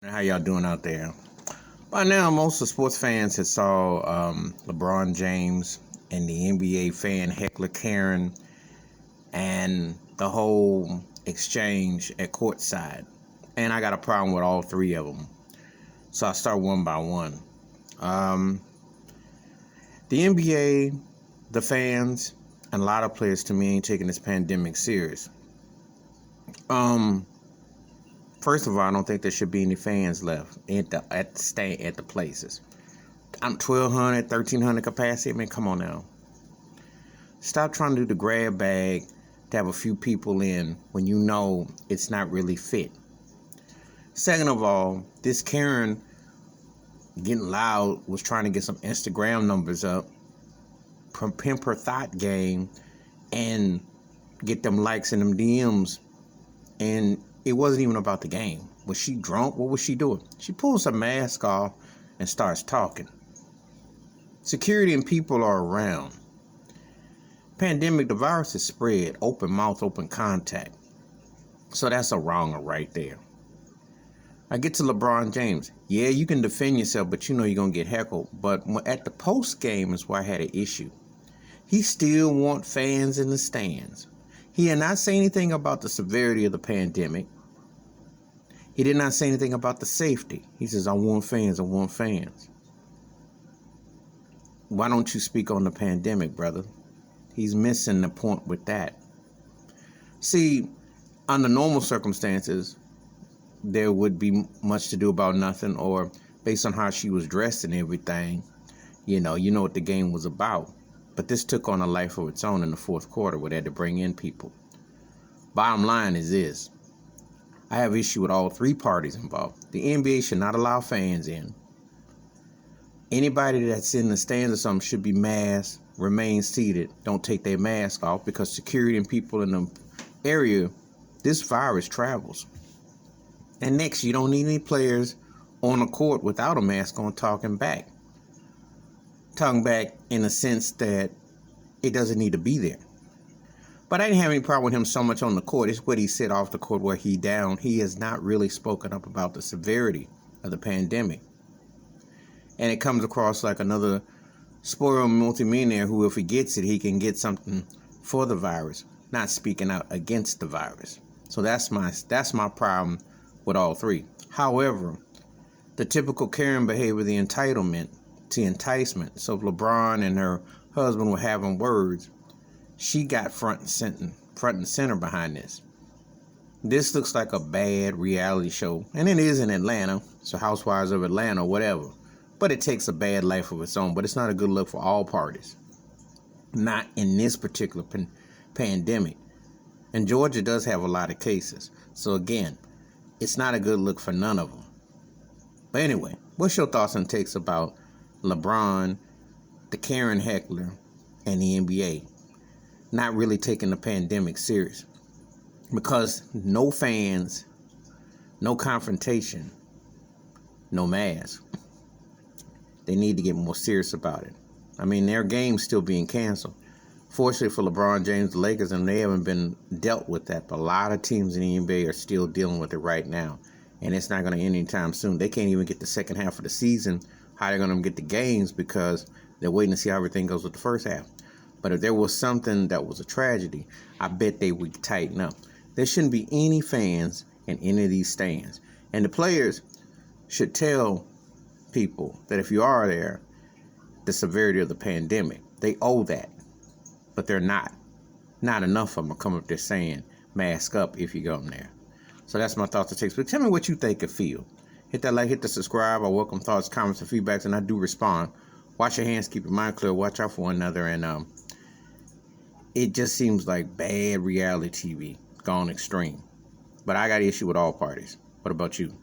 How y'all doing out there? By now, most of sports fans have saw LeBron James and the NBA fan heckler Karen and the whole exchange at courtside. And I got a problem with all three of them. So I'll start one by one. Um, the NBA, the fans, and a lot of players to me ain't taking this pandemic serious. First of all, I don't think there should be any fans left at the places. I'm 1,200, 1,300 capacity. I mean, come on now. Stop trying to do the grab bag to have a few people in when you know it's not really fit. Second of all, this Karen getting loud was trying to get some Instagram numbers up, pimp her thought game, and get them likes and them DMs. And it wasn't even about the game. Was she drunk? What was she doing? She pulls her mask off and starts talking. Security and people are around. Pandemic, the virus is spread. Open mouth, open contact. So that's a wronger right there. I get to LeBron James. Yeah, you can defend yourself, but you know you're going to get heckled. But at the post game is where I had an issue. He still want fans in the stands. He did not say anything about the severity of the pandemic. He did not say anything about the safety. He says, I want fans, I want fans. Why don't you speak on the pandemic, brother? He's missing the point with that. See, under normal circumstances, there would be much to do about nothing, or based on how she was dressed and everything, you know what the game was about. But this took on a life of its own in the fourth quarter where they had to bring in people. Bottom line is this. I have issue with all three parties involved. The NBA should not allow fans in. Anybody that's in the stands or something should be masked, remain seated, don't take their mask off, because security and people in the area, this virus travels. And next, you don't need any players on the court without a mask on talking back. Talking back in the sense that it doesn't need to be there. But I didn't have any problem with him so much on the court. It's what he said off the court where he down. He has not really spoken up about the severity of the pandemic. And it comes across like another spoiled multimillionaire who, if he gets it, he can get something for the virus, not speaking out against the virus. So that's my problem with all three. However, the typical Karen behavior, the entitlement to enticement. So if LeBron and her husband were having words, she got front and center behind this. This looks like a bad reality show, and it is in Atlanta, so Housewives of Atlanta, whatever. But it takes a bad life of its own, but it's not a good look for all parties. Not in this particular pandemic. And Georgia does have a lot of cases. So again, it's not a good look for none of them. But anyway, what's your thoughts and takes about LeBron, the Karen heckler, and the NBA not really taking the pandemic serious? Because no fans, no confrontation, no mask. They need to get more serious about it. I mean, their game's still being canceled. Fortunately for LeBron James, the Lakers, and they haven't been dealt with that. But a lot of teams in the NBA are still dealing with it right now. And it's not going to end anytime soon. They can't even get the second half of the season. How they're going to get the games, because they're waiting to see how everything goes with the first half. But if there was something that was a tragedy, I bet they would tighten up. There shouldn't be any fans in any of these stands. And the players should tell people that if you are there, the severity of the pandemic, they owe that. But they're not. Not enough of them are coming up there saying, mask up if you go in there. So that's my thoughts and takes. But tell me what you think and feel. Hit that like, hit the subscribe. I welcome thoughts, comments, and feedbacks, and I do respond. Wash your hands, keep your mind clear, watch out for one another, and it just seems like bad reality TV gone extreme. But I got an issue with all parties. What about you?